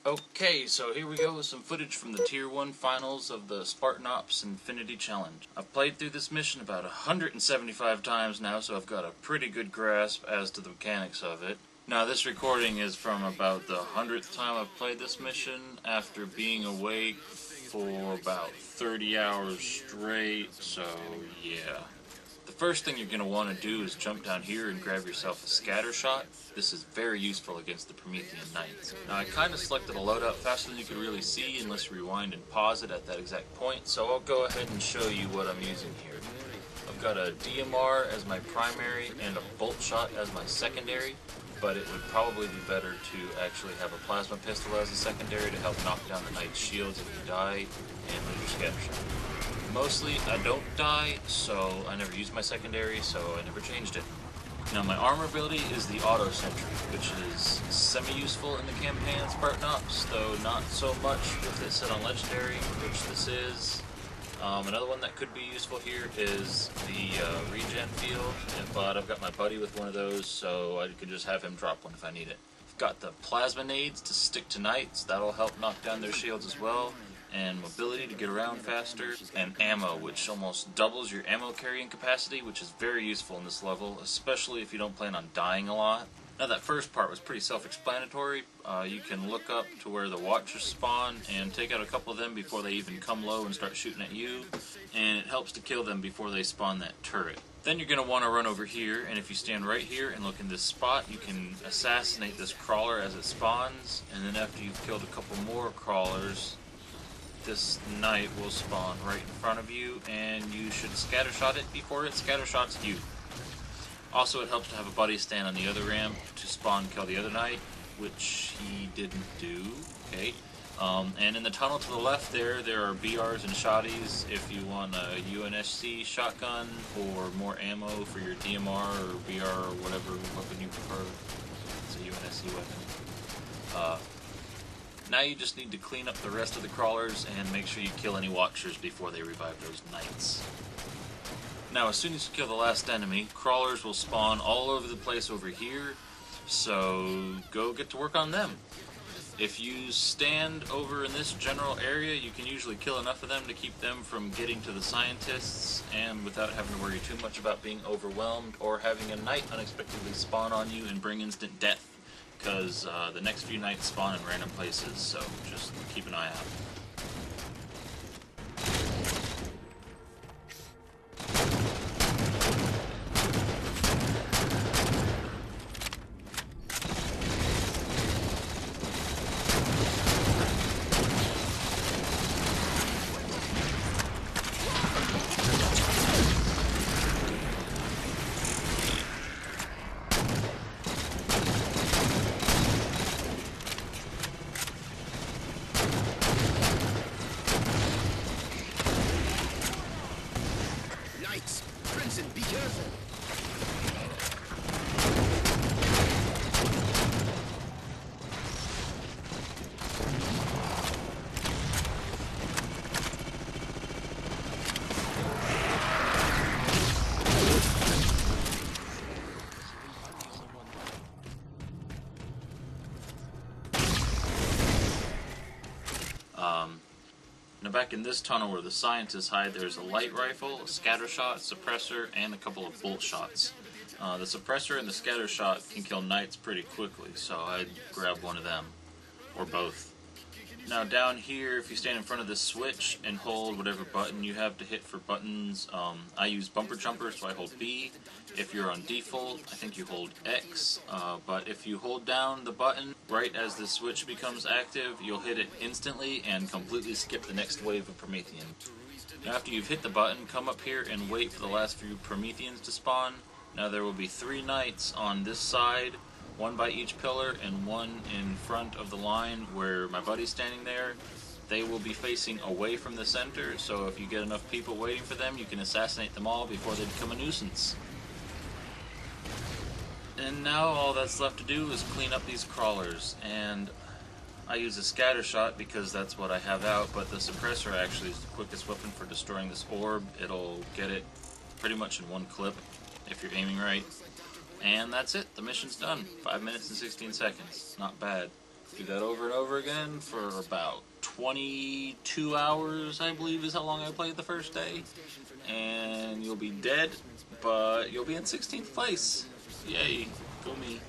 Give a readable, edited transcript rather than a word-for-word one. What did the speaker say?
Okay, so here we go with some footage from the Tier 1 finals of the spiartanops Infinity Challenge. I've played through this mission about 175 times now, so I've got a pretty good grasp as to the mechanics of it. Now, this recording is from about the 100th time I've played this mission after being awake for about 30 hours straight, so yeah. The first thing you're going to want to do is jump down here and grab yourself a scattershot. This is very useful against the Promethean Knights. Now, I kind of selected a loadout faster than you could really see unless you rewind and pause it at that exact point, so I'll go ahead and show you what I'm using here. I've got a DMR as my primary and a bolt shot as my secondary, but it would probably be better to actually have a plasma pistol as a secondary to help knock down the Knight's shields if you die and lose your scattershot. Mostly, I don't die, so I never used my secondary, so I never changed it. Now, my armor ability is the auto sentry, which is semi-useful in the campaign in spiartanops, though not so much if it's set on legendary, which this is. Another one that could be useful here is the regen field, but I've got my buddy with one of those, so I could just have him drop one if I need it. I've got the plasma nades to stick to knights, that'll help knock down their shields as well, and mobility to get around faster, and ammo, which almost doubles your ammo carrying capacity, which is very useful in this level, especially if you don't plan on dying a lot. Now, that first part was pretty self-explanatory. You can look up to where the watchers spawn and take out a couple of them before they even come low and start shooting at you, and it helps to kill them before they spawn that turret. Then you're going to want to run over here, and if you stand right here and look in this spot, you can assassinate this crawler as it spawns, and then after you've killed a couple more crawlers, this knight will spawn right in front of you, and you should scattershot it before it scattershots you. Also, it helps to have a buddy stand on the other ramp to spawn kill the other knight, which he didn't do. Okay. And in the tunnel to the left there are BRs and shotties if you want a UNSC shotgun or more ammo for your DMR or BR or whatever weapon you prefer. It's a UNSC weapon. Now you just need to clean up the rest of the crawlers and make sure you kill any watchers before they revive those knights. Now, as soon as you kill the last enemy, crawlers will spawn all over the place over here, so go get to work on them. If you stand over in this general area, you can usually kill enough of them to keep them from getting to the scientists, and without having to worry too much about being overwhelmed or having a knight unexpectedly spawn on you and bring instant death. Because the next few knights spawn in random places, so just keep an eye out. Crimson, be careful! Now, back in this tunnel where the scientists hide, there's a light rifle, a scattershot, suppressor, and a couple of bolt shots. The suppressor and the scattershot can kill knights pretty quickly, so I'd grab one of them, or both. Now, down here, if you stand in front of this switch and hold whatever button you have to hit for buttons, I use bumper jumper, so I hold B. If you're on default, I think you hold X, but if you hold down the button right as the switch becomes active, you'll hit it instantly and completely skip the next wave of Promethean. Now, after you've hit the button, come up here and wait for the last few Prometheans to spawn. Now, there will be 3 knights on this side, one by each pillar and one in front of the line where my buddy's standing there. They will be facing away from the center, so if you get enough people waiting for them, you can assassinate them all before they become a nuisance. And now all that's left to do is clean up these crawlers, and I use a scattershot because that's what I have out, but the suppressor actually is the quickest weapon for destroying this orb. It'll get it pretty much in one clip if you're aiming right. And that's it. The mission's done. 5 minutes and 16 seconds. Not bad. Do that over and over again for about 22 hours, I believe is how long I played the first day. And you'll be dead, but you'll be in 16th place. Yay, go me.